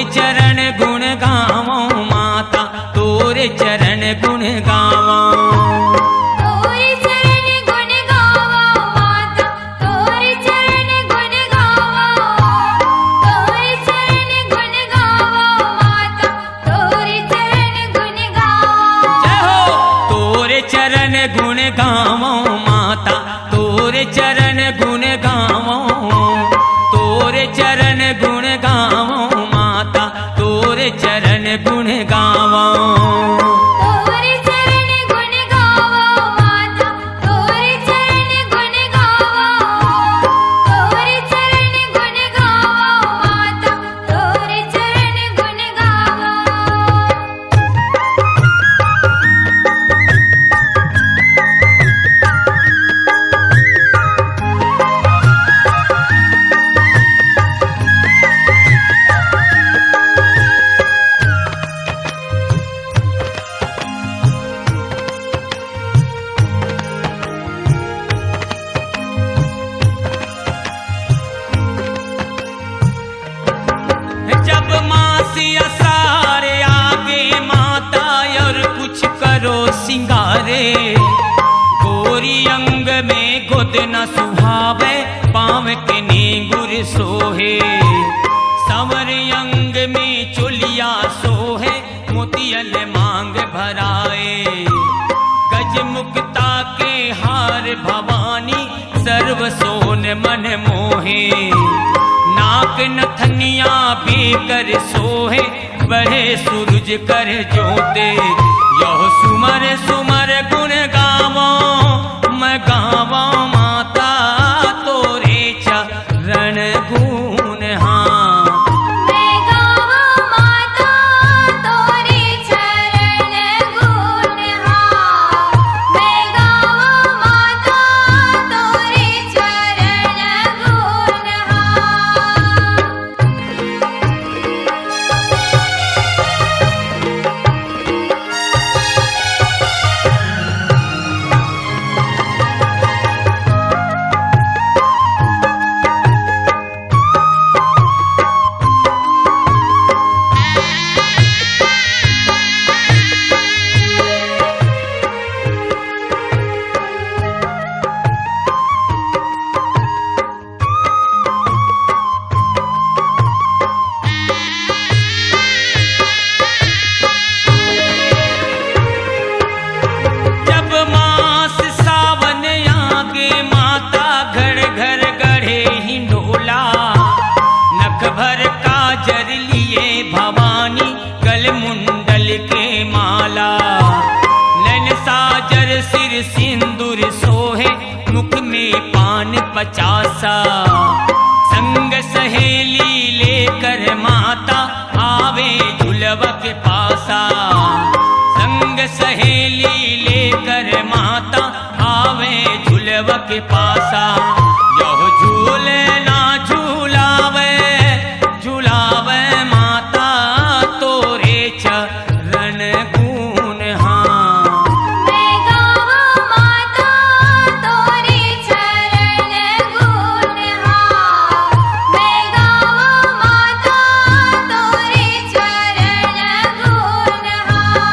चरण गुण गावो माता, तोरे चरण गुण गावो। तोरे चरण गुण गावो माता, तोरे चरण गुण गावो। तोरे चरण गुण गावो माता, तोरे चरण गुण गावो। जय हो। तोरे चरण गुण गावो माता, तोरे चरण गुण गावो। तोरे चरण गुण गावो माता, तोरे चरण गुण गावो। तोरे चरण गुण गावो माता, तोरे चरण गुण गावो। तोरे चरण गुण गावो माता, तोरे चरण गुण गावो। जब मासी असारे आगे माता और कुछ करो सिंगारे, गोरी अंग में गोद न सुहावे, पाँव के नेंगुर सोहे। संवर अंग में चोलिया सोहे, मोतियल मांग भराए। गज मुक्ता के हार भवानी, सर्व सोन मन मोहे। नाक नथनिया बेकर सोहे, बढ़े सूरज कर जोते। यह सुमर सुमर गुण गावो, मैं गावो माता, तोरे चरण गुण। हाँ मैं गावो माता, तोरे चरण गुण। हाँ मैं गावो माता, तोरे चरण गुण। जब मास सावन आगे माता, घर घर गढ़े हिंडोला। नख भर काजर लिए भवानी, गल मुंडल के माला। नैन साजर सिर सिंदूर सोहे, मुख में पान 50। संग सहेली लेकर माता, आवे झुलवा के पासा। संग सहेली लेकर माता, आवे झुलवा के पासा। यह झूले ना झूलावे, झूलावे माता, तोरे चरण गुण। हाँ मैं गावो माता, तोरे चरण गुण। हाँ मैं गावो माता, तोरे चरण गुण। हाँ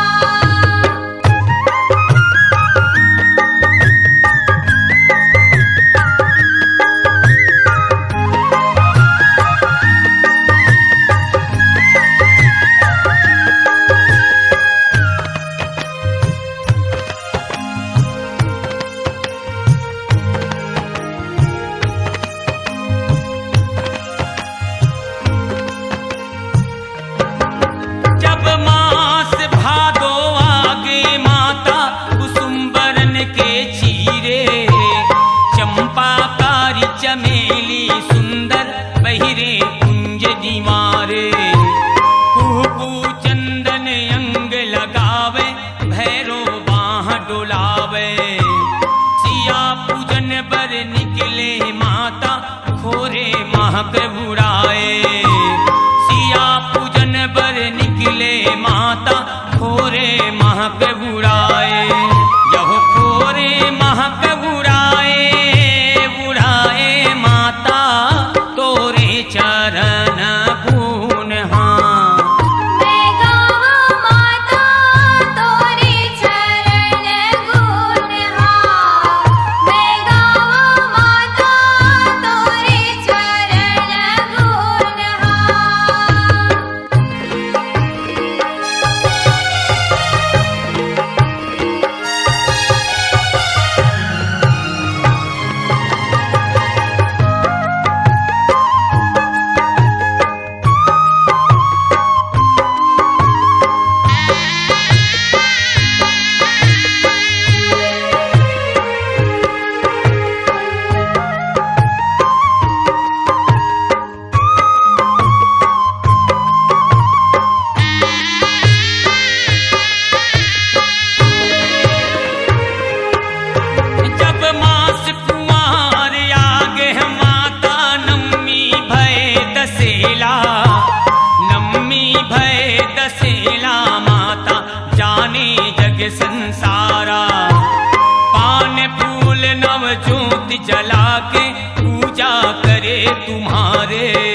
रे।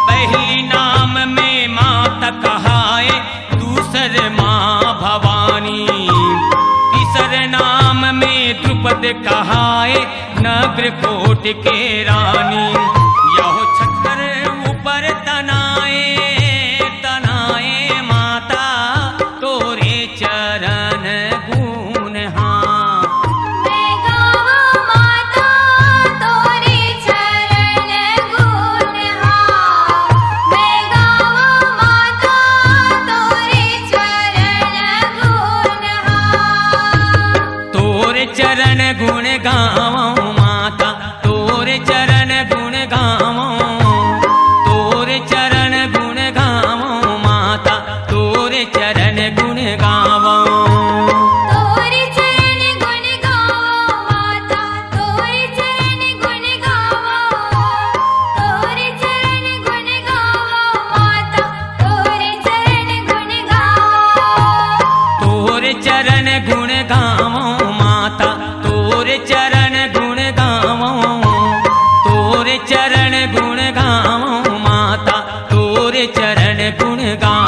पहली नाम में माता कहाए, दूसर माँ भवानी, तीसरे नाम में द्रुपद कहाए, नगर कोट के रानी। यहो छतर ऊपर तनाए तनाए माता, तोरे चरण गुण हाँ। मैं गावा माता तोरे चरण गुण हाँ। मैं गावा माता तोरे चरण गुण हाँ। तोरे चरण गुण गावों माता, तोरे चरण गुण गावों, तोरे चरण गुण गावों माता, तोरे चरण गुण गावों। तोरे चरण गुण गावा माता तोरे चरण गुण गावा। तोरे चरण गुण गावा माता तोरे चरण गुण गावा। तोरे चरण गुण गावों माता, तोरे चरण गुण गावों, तोरे चरण गुण गावों माता, तोरे चरण गुण गावों।